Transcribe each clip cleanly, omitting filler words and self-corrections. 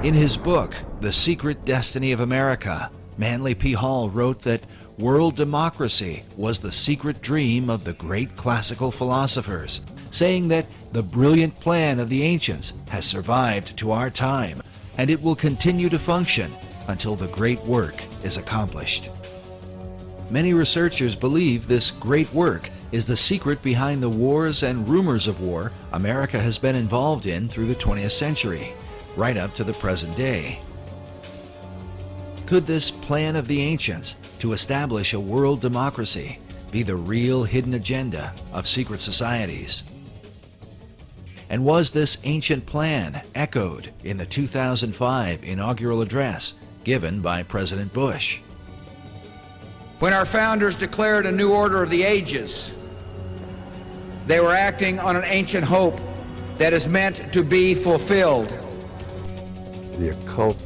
In his book, The Secret Destiny of America, Manly P. Hall wrote that world democracy was the secret dream of the great classical philosophers, saying that the brilliant plan of the ancients has survived to our time, and it will continue to function until the great work is accomplished. Many researchers believe this great work is the secret behind the wars and rumors of war America has been involved in through the 20th century, right up to the present day. Could this plan of the ancients to establish a world democracy be the real hidden agenda of secret societies? And was this ancient plan echoed in the 2005 inaugural address given by President Bush? When our founders declared a new order of the ages, they were acting on an ancient hope that is meant to be fulfilled. The occult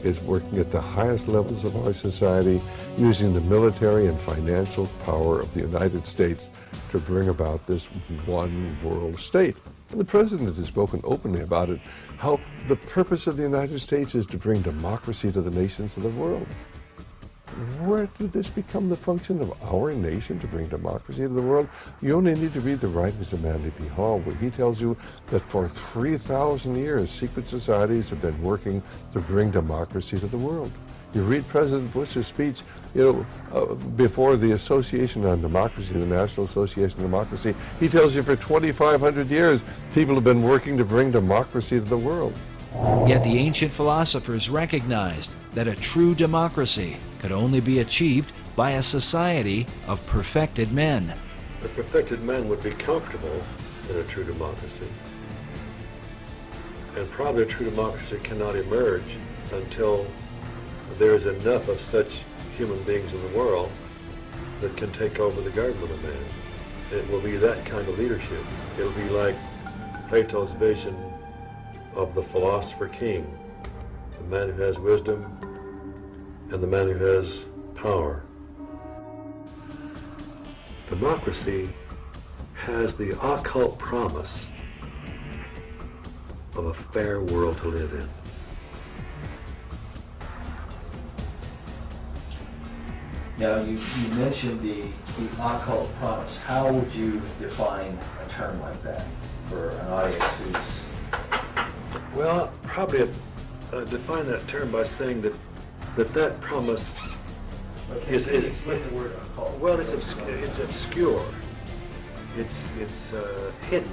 is working at the highest levels of our society, using the military and financial power of the United States to bring about this one world state. And the president has spoken openly about it, how the purpose of the United States is to bring democracy to the nations of the world. Where did this become the function of our nation, to bring democracy to the world? You only need to read the writings of Manly P. Hall, where he tells you that for 3,000 years, secret societies have been working to bring democracy to the world. You read President Bush's speech, before the Association on Democracy, the National Association on Democracy. He tells you for 2,500 years, people have been working to bring democracy to the world. Yet the ancient philosophers recognized that a true democracy could only be achieved by a society of perfected men. The perfected man would be comfortable in a true democracy. And probably a true democracy cannot emerge until there is enough of such human beings in the world that can take over the government of man. It will be that kind of leadership. It will be like Plato's vision of the philosopher king, the man who has wisdom and the man who has power. Democracy has the occult promise of a fair world to live in. Now, you mentioned the occult promise. How would you define a term like that for an audience who's... Well, probably define that term by saying that promise is explain the word occult. Well, it's obscure. It's hidden,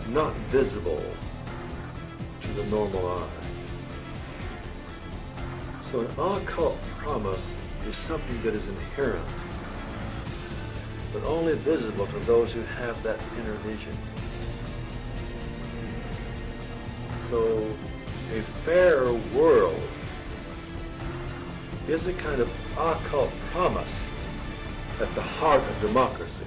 not visible to the normal eye. So an occult promise is something that is inherent, but only visible to those who have that inner vision. So a fair world is a kind of occult promise at the heart of democracy.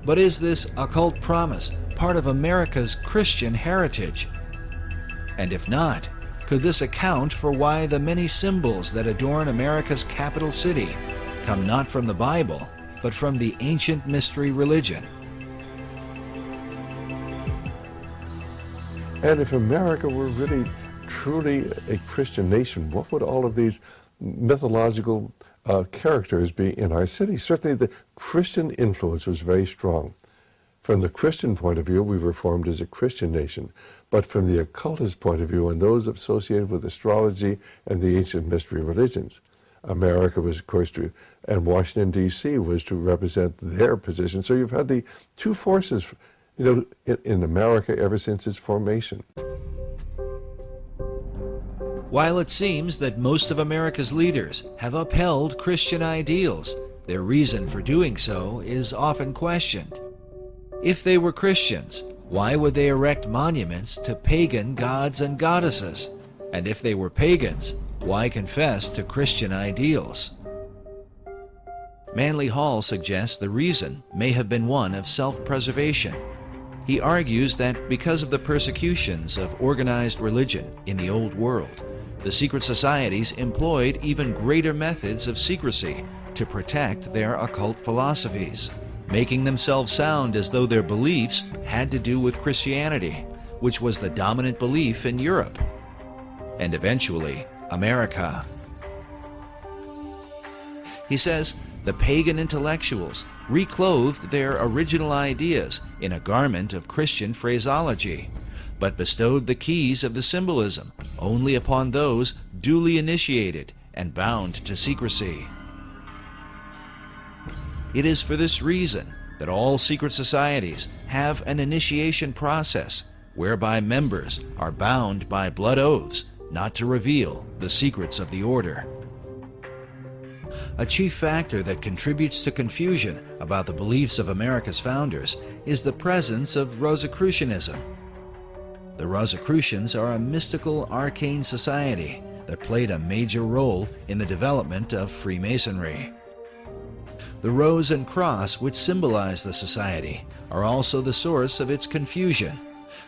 But is this occult promise part of America's Christian heritage? And if not, could this account for why the many symbols that adorn America's capital city come not from the Bible, but from the ancient mystery religion? And if America were really, truly a Christian nation, what would all of these mythological characters be in our city? Certainly the Christian influence was very strong. From the Christian point of view, we were formed as a Christian nation. But from the occultist point of view, and those associated with astrology and the ancient mystery religions, America was, of course, and Washington, D.C. was to represent their position. So you've had the two forces, in America ever since its formation. While it seems that most of America's leaders have upheld Christian ideals, their reason for doing so is often questioned. If they were Christians, why would they erect monuments to pagan gods and goddesses? And if they were pagans, why confess to Christian ideals? Manly Hall suggests the reason may have been one of self-preservation. He argues that because of the persecutions of organized religion in the Old World, the secret societies employed even greater methods of secrecy to protect their occult philosophies, making themselves sound as though their beliefs had to do with Christianity, which was the dominant belief in Europe, and eventually America. He says the pagan intellectuals reclothed their original ideas in a garment of Christian phraseology, but bestowed the keys of the symbolism only upon those duly initiated and bound to secrecy. It is for this reason that all secret societies have an initiation process whereby members are bound by blood oaths not to reveal the secrets of the order. A chief factor that contributes to confusion about the beliefs of America's founders is the presence of Rosicrucianism. The Rosicrucians are a mystical, arcane society that played a major role in the development of Freemasonry. The rose and cross, which symbolize the society, are also the source of its confusion.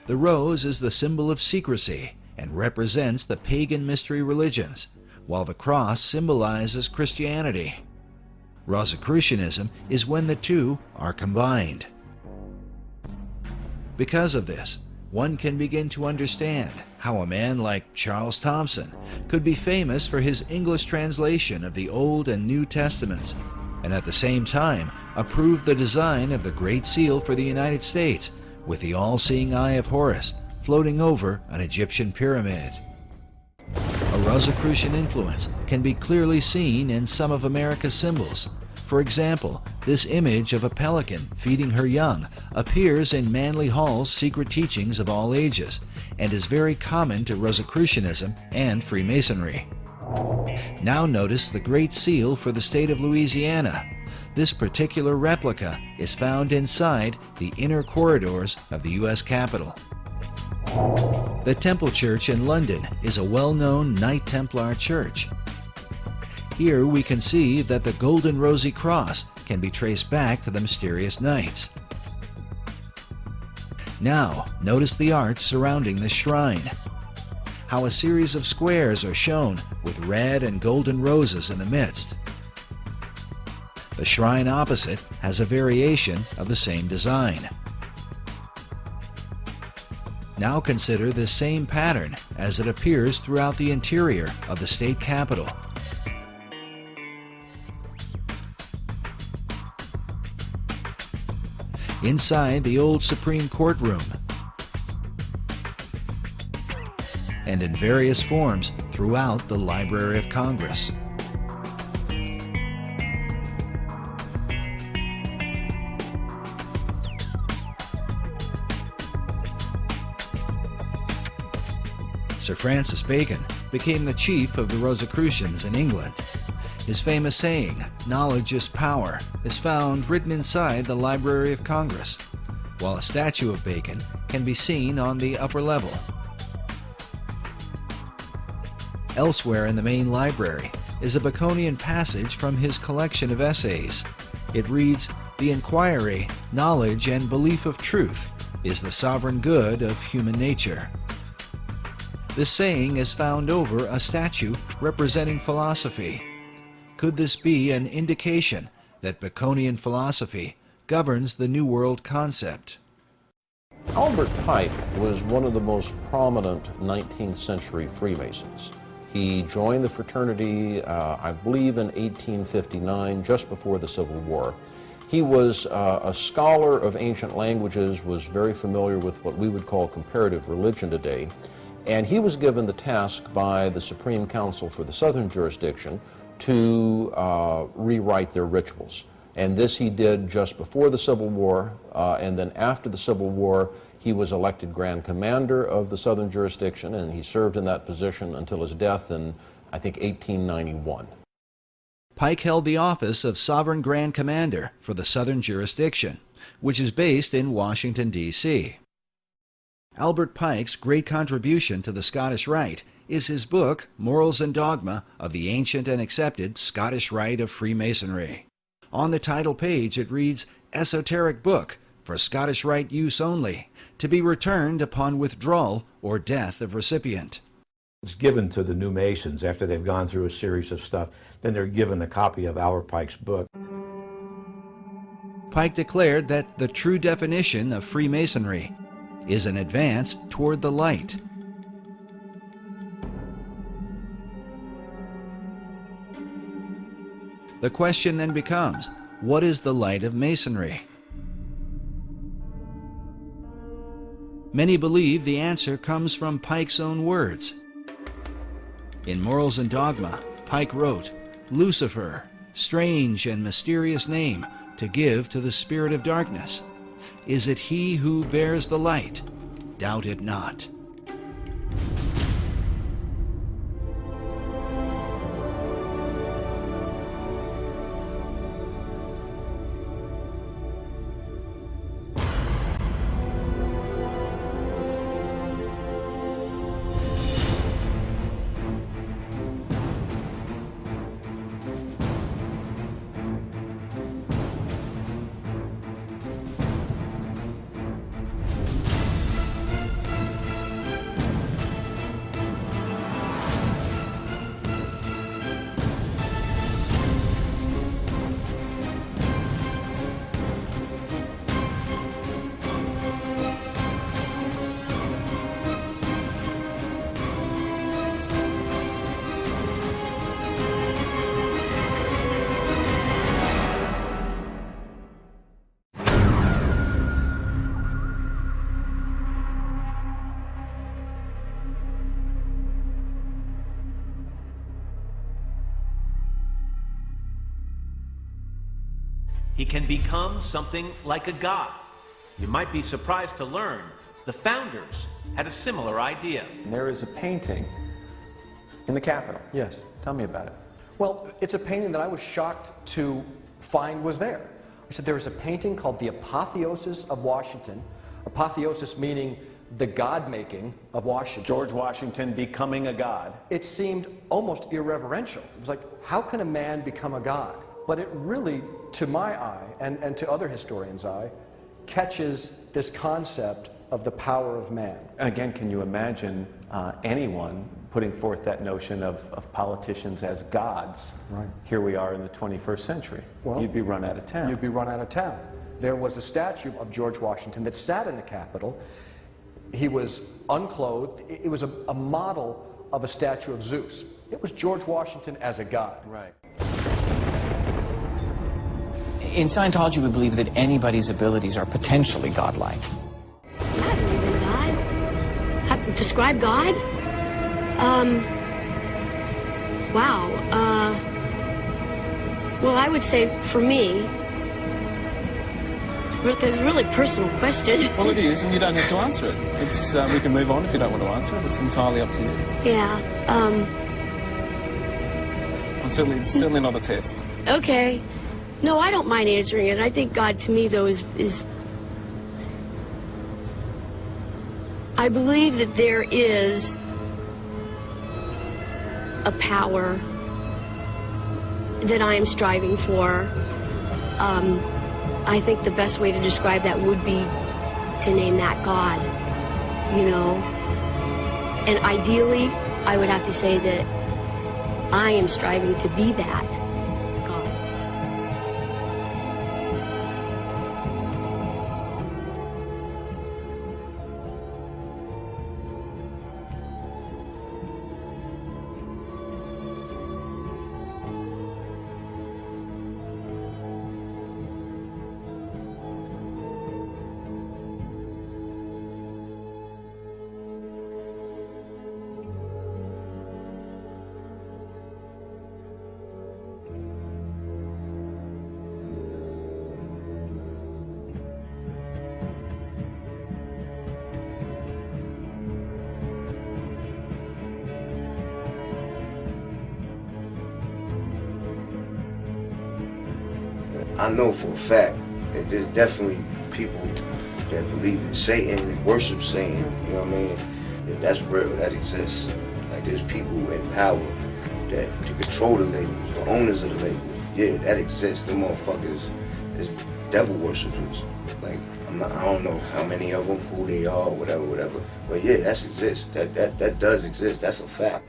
The rose is the symbol of secrecy and represents the pagan mystery religions, while the cross symbolizes Christianity. Rosicrucianism is when the two are combined. Because of this, one can begin to understand how a man like Charles Thomson could be famous for his English translation of the Old and New Testaments, and at the same time approve the design of the Great Seal for the United States with the all-seeing eye of Horus floating over an Egyptian pyramid. A Rosicrucian influence can be clearly seen in some of America's symbols. For example, this image of a pelican feeding her young appears in Manly Hall's Secret Teachings of All Ages and is very common to Rosicrucianism and Freemasonry. Now notice the Great Seal for the state of Louisiana. This particular replica is found inside the inner corridors of the U.S. Capitol. The Temple Church in London is a well-known Knight Templar church. Here we can see that the Golden Rosy Cross can be traced back to the mysterious knights. Now, notice the art surrounding this shrine. How a series of squares are shown with red and golden roses in the midst. The shrine opposite has a variation of the same design. Now consider this same pattern as it appears throughout the interior of the state capitol. Inside the old Supreme Court room, and in various forms throughout the Library of Congress. Sir Francis Bacon became the chief of the Rosicrucians in England. His famous saying, "Knowledge is power," is found written inside the Library of Congress, while a statue of Bacon can be seen on the upper level. Elsewhere in the main library is a Baconian passage from his collection of essays. It reads, "The inquiry, knowledge, and belief of truth is the sovereign good of human nature." This saying is found over a statue representing philosophy. Could this be an indication that Baconian philosophy governs the New World concept? Albert Pike was one of the most prominent 19th century Freemasons. He joined the fraternity, I believe, in 1859, just before the Civil War. He was a scholar of ancient languages, was very familiar with what we would call comparative religion today, and he was given the task by the Supreme Council for the Southern Jurisdiction to rewrite their rituals. And this he did just before the Civil War, and then after the Civil War, he was elected Grand Commander of the Southern Jurisdiction, and he served in that position until his death in, I think, 1891. Pike held the office of Sovereign Grand Commander for the Southern Jurisdiction, which is based in Washington, D.C. Albert Pike's great contribution to the Scottish Rite is his book, Morals and Dogma of the Ancient and Accepted Scottish Rite of Freemasonry. On the title page it reads, "Esoteric Book for Scottish Rite Use Only, to be returned upon withdrawal or death of recipient." It's given to the new Masons after they've gone through a series of stuff. Then they're given a copy of Albert Pike's book. Pike declared that the true definition of Freemasonry is an advance toward the light. The question then becomes, what is the light of Masonry? Many believe the answer comes from Pike's own words. In Morals and Dogma, Pike wrote, "Lucifer, strange and mysterious name to give to the spirit of darkness. Is it he who bears the light? Doubt it not." He can become something like a god. You might be surprised to learn the founders had a similar idea. There is a painting in the Capitol. Yes. Tell me about it. Well, it's a painting that I was shocked to find was there. I said there was a painting called The Apotheosis of Washington. Apotheosis meaning the God-making of Washington. George Washington becoming a god. It seemed almost irreverential. It was like, how can a man become a god? But it really, to my eye, and to other historians' eye, catches this concept of the power of man. Again, can you imagine anyone putting forth that notion of politicians as gods? Right. Here we are in the 21st century. Well, you'd be run out of town. You'd be run out of town. There was a statue of George Washington that sat in the Capitol. He was unclothed. It was a model of a statue of Zeus. It was George Washington as a god. Right. In Scientology, we believe that anybody's abilities are potentially godlike. I believe in God. How, describe God? Wow. Well, I would say for me, it's a really personal question. Well, it is, and you don't have to answer it. It's we can move on if you don't want to answer it. It's entirely up to you. Yeah. It's certainly not a test. Okay. No, I don't mind answering it. I think God, to me, though, is I believe that there is a power that I am striving for. I think the best way to describe that would be to name that God, you know. And ideally, I would have to say that I am striving to be that God. I know for a fact that there's definitely people that believe in Satan and worship Satan, you know what I mean? That's real, that exists. Like there's people in power that to control the labels, the owners of the labels. Yeah, that exists. Them motherfuckers is devil worshippers. Like I don't know how many of them, who they are, whatever. But yeah, that exists. That does exist. That's a fact.